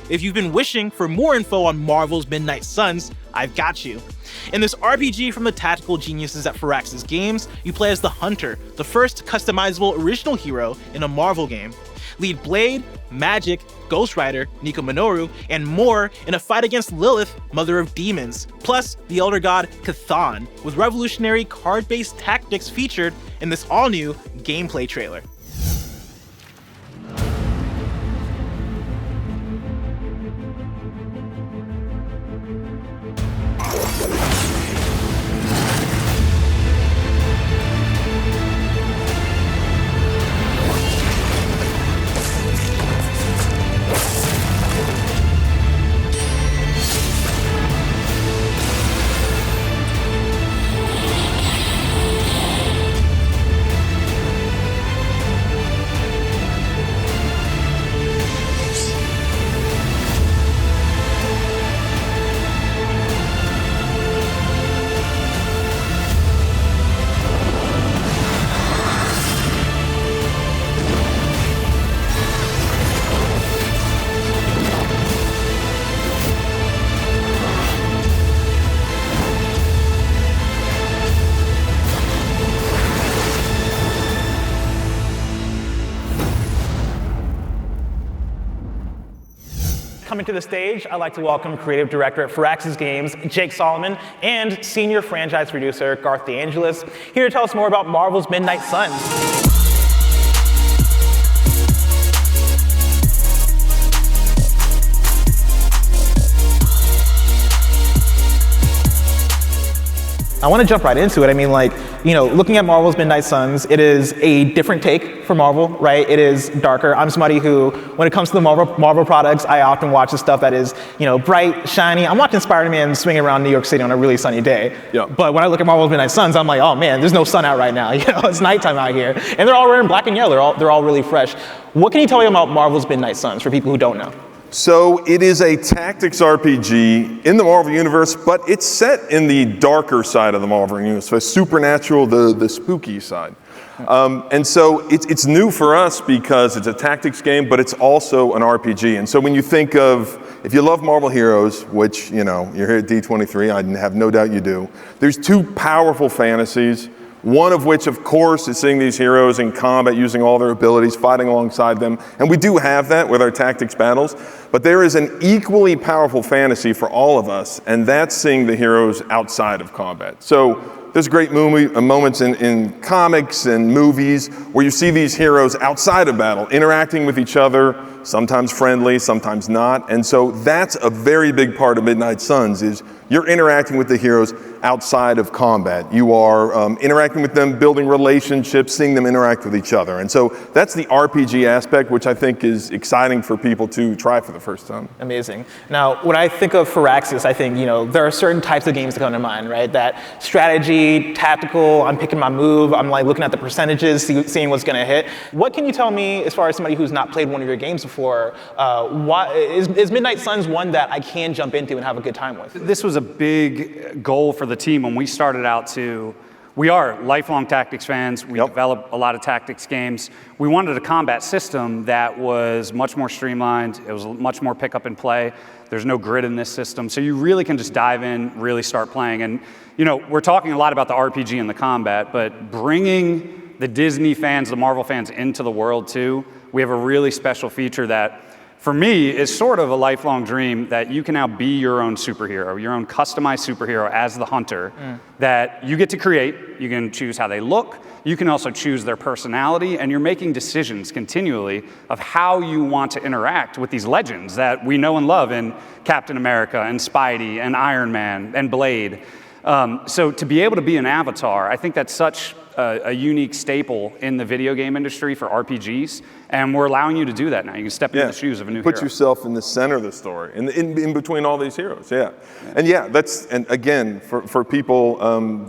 If you've been wishing for more info on Marvel's Midnight Suns, I've got you. In this RPG from the tactical geniuses at Firaxis Games, you play as the Hunter, the first customizable original hero in a Marvel game. Lead Blade, Magic, Ghost Rider, Nico Minoru, and more in a fight against Lilith, Mother of Demons, plus the Elder God Cthon, with revolutionary card-based tactics featured in this all-new gameplay trailer. Coming to the stage, I'd like to welcome Creative Director at Firaxis Games, Jake Solomon, and Senior Franchise Producer, Garth DeAngelis, here to tell us more about Marvel's Midnight Suns. I want to jump right into it. I mean, like, you know, looking at Marvel's Midnight Suns, it is a different take for Marvel, right? It is darker. I'm somebody who, when it comes to the Marvel products, I often watch the stuff that is, you know, bright, shiny. I'm watching Spider-Man swinging around New York City on a really sunny day. Yeah. But when I look at Marvel's Midnight Suns, I'm like, oh man, there's no sun out right now. You know, it's nighttime out here. And they're all wearing black and yellow. They're all really fresh. What can you tell me about Marvel's Midnight Suns for people who don't know? So it is a tactics RPG in the Marvel Universe, but it's set in the darker side of the Marvel Universe, so supernatural, the spooky side. And so it's new for us because it's a tactics game, but it's also an RPG. And so when you think of, if you love Marvel heroes, which, you know, you're here at D23, I have no doubt you do, there's two powerful fantasies. One of which, of course, is seeing these heroes in combat, using all their abilities, fighting alongside them. And we do have that with our tactics battles. But there is an equally powerful fantasy for all of us, and that's seeing the heroes outside of combat. So there's great moments in comics and movies where you see these heroes outside of battle, interacting with each other, sometimes friendly, sometimes not. And so that's a very big part of Midnight Suns, is you're interacting with the heroes outside of combat. You are interacting with them, building relationships, seeing them interact with each other. And so that's the RPG aspect, which I think is exciting for people to try for the first time. Amazing. Now, when I think of Firaxis, I think, you know, there are certain types of games that come to mind, right? That strategy, tactical, I'm picking my move, I'm like looking at the percentages, seeing what's gonna hit. What can you tell me, as far as somebody who's not played one of your games before, is Midnight Suns one that I can jump into and have a good time with? This was a big goal for the team when we started out we are lifelong tactics fans. We develop a lot of tactics games. We wanted a combat system that was much more streamlined. It was much more pick up and play. There's no grid in this system. So you really can just dive in, really start playing. And, you know, we're talking a lot about the RPG and the combat, but bringing the Disney fans, the Marvel fans into the world too, we have a really special feature that, for me, is sort of a lifelong dream, that you can now be your own superhero, your own customized superhero as the Hunter, that you get to create. You can choose how they look. You can also choose their personality, and you're making decisions continually of how you want to interact with these legends that we know and love in Captain America and Spidey and Iron Man and Blade. So to be able to be an avatar, I think that's such a unique staple in the video game industry for RPGs, and we're allowing you to do that now. You can step into the shoes of a new hero. Put yourself in the center of the story, in between all these heroes, and again, for people,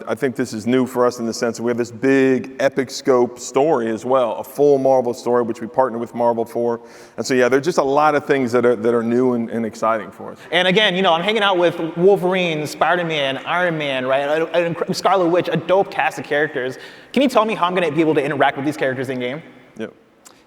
I think this is new for us in the sense that we have this big epic scope story as well, a full Marvel story, which we partner with Marvel for. And so there are just a lot of things that are new and exciting for us. And again, you know, I'm hanging out with Wolverine, Spider-Man, Iron Man, right? Scarlet Witch, a dope cast of characters. Can you tell me how I'm going to be able to interact with these characters in game?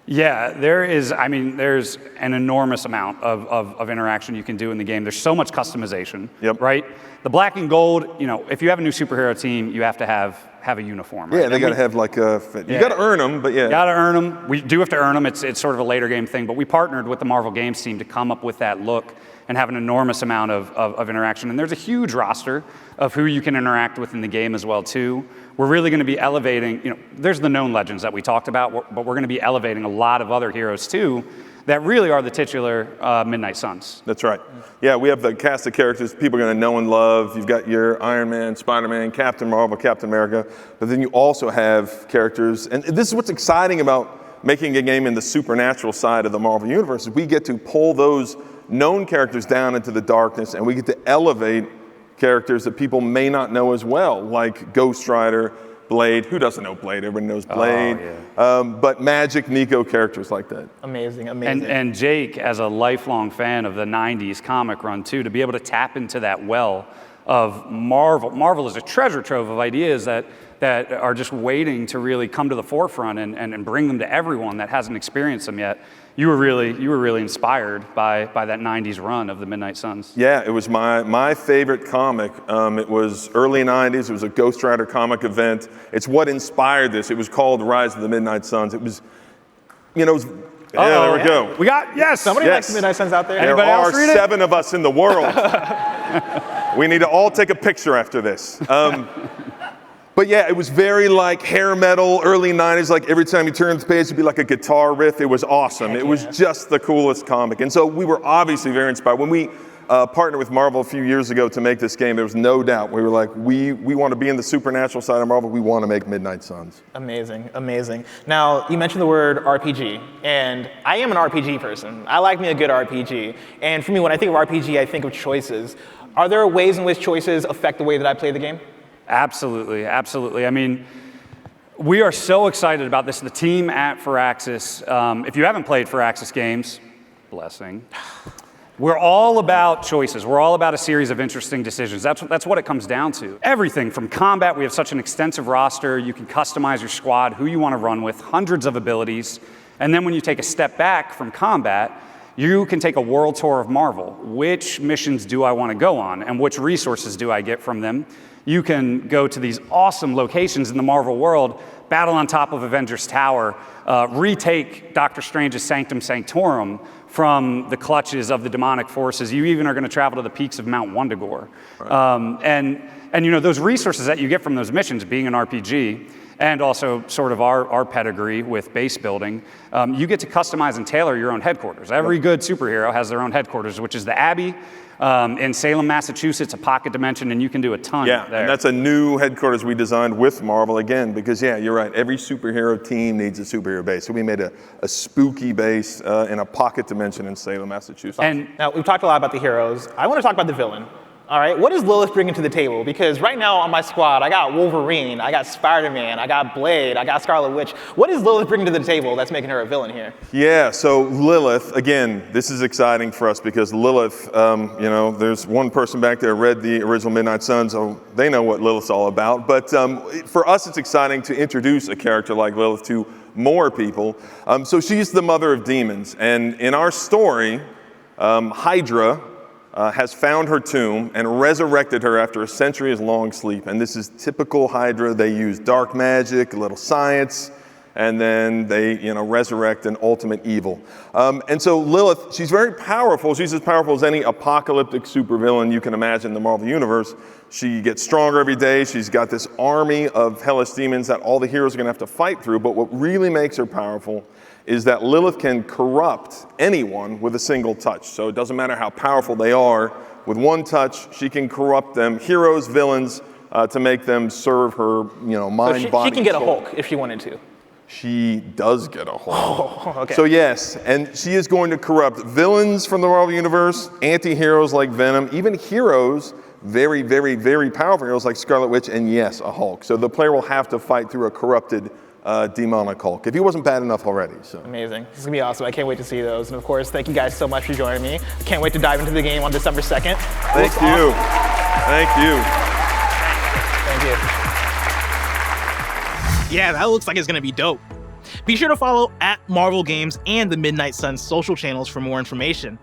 Yeah, there's an enormous amount of interaction you can do in the game. There's so much customization, right? The black and gold, if you have a new superhero team, you have to have a uniform. Right? Yeah, they got to have like a, you got to earn them, but yeah. You got to earn them. We do have to earn them. It's sort of a later game thing, but we partnered with the Marvel Games team to come up with that look and have an enormous amount of interaction. And there's a huge roster of who you can interact with in the game as well, too. We're really going to be elevating, there's the known legends that we talked about, but we're going to be elevating a lot of other heroes, too, that really are the titular Midnight Suns. That's right. Yeah, we have the cast of characters people are going to know and love. You've got your Iron Man, Spider-Man, Captain Marvel, Captain America, but then you also have characters, and this is what's exciting about making a game in the supernatural side of the Marvel Universe, is we get to pull those known characters down into the darkness, and we get to elevate characters that people may not know as well, like Ghost Rider, Blade. Who doesn't know Blade? Everybody knows Blade. Oh, yeah. But Magic, Nico, characters like that. Amazing. And Jake, as a lifelong fan of the 90s comic run, too, to be able to tap into that well of Marvel. Marvel is a treasure trove of ideas that are just waiting to really come to the forefront and bring them to everyone that hasn't experienced them yet. You were really inspired by that 90s run of the Midnight Suns. Yeah, it was my favorite comic. It was early 90s. It was a Ghost Rider comic event. It's what inspired this. It was called Rise of the Midnight Suns. It was, there we go. We got, yes. Somebody likes the Midnight Suns out there? There are 7 of us in the world. We need to all take a picture after this. But yeah, it was very like hair metal, early 90s, like every time you turned the page, it'd be like a guitar riff. It was awesome. It was just the coolest comic. And so we were obviously very inspired. When we partnered with Marvel a few years ago to make this game, there was no doubt. We were like, we want to be in the supernatural side of Marvel. We want to make Midnight Suns. Amazing. Now, you mentioned the word RPG, and I am an RPG person. I like me a good RPG. And for me, when I think of RPG, I think of choices. Are there ways in which choices affect the way that I play the game? Absolutely. I mean, we are so excited about this. The team at Firaxis, if you haven't played Firaxis games, blessing. We're all about choices. We're all about a series of interesting decisions. That's what it comes down to. Everything from combat, we have such an extensive roster. You can customize your squad, who you want to run with, hundreds of abilities. And then when you take a step back from combat, you can take a world tour of Marvel. Which missions do I want to go on, and which resources do I get from them? You can go to these awesome locations in the Marvel world, battle on top of Avengers Tower, retake Doctor Strange's Sanctum Sanctorum from the clutches of the demonic forces. You even are going to travel to the peaks of Mount Wundagore. Right. And those resources that you get from those missions, being an RPG, and also sort of our pedigree with base building, you get to customize and tailor your own headquarters. Every good superhero has their own headquarters, which is the Abbey. In Salem, Massachusetts, a pocket dimension, and you can do a ton there. Yeah, and that's a new headquarters we designed with Marvel again, because you're right, every superhero team needs a superhero base. So we made a spooky base in a pocket dimension in Salem, Massachusetts. And now, we've talked a lot about the heroes. I want to talk about the villain. All right, what is Lilith bringing to the table? Because right now on my squad, I got Wolverine, I got Spider-Man, I got Blade, I got Scarlet Witch. What is Lilith bringing to the table that's making her a villain here? Yeah, so Lilith, again, this is exciting for us because Lilith, there's one person back there read the original Midnight Suns, so they know what Lilith's all about. But for us, it's exciting to introduce a character like Lilith to more people. So she's the mother of demons, and in our story, Hydra has found her tomb and resurrected her after a centuries-long sleep. And this is typical Hydra. They use dark magic, a little science, and then they resurrect an ultimate evil. And so Lilith, she's very powerful. She's as powerful as any apocalyptic supervillain you can imagine in the Marvel Universe. She gets stronger every day. She's got this army of hellish demons that all the heroes are going to have to fight through. But what really makes her powerful is that Lilith can corrupt anyone with a single touch. So it doesn't matter how powerful they are. With one touch, she can corrupt them, heroes, villains, to make them serve her, mind, body, she can get soul. a Hulk if she wanted to. She does get a Hulk. Oh, okay. So yes, and she is going to corrupt villains from the Marvel Universe, anti-heroes like Venom, even heroes, very, very, very powerful heroes like Scarlet Witch, and yes, a Hulk. So the player will have to fight through a corrupted demonic Hulk, if he wasn't bad enough already. So amazing. This is going to be awesome. I can't wait to see those. And of course, thank you guys so much for joining me. I can't wait to dive into the game on December 2nd. Thank you. Awesome. Thank you. Thank you. Yeah, that looks like it's going to be dope. Be sure to follow @Marvel Games and the Midnight Suns social channels for more information.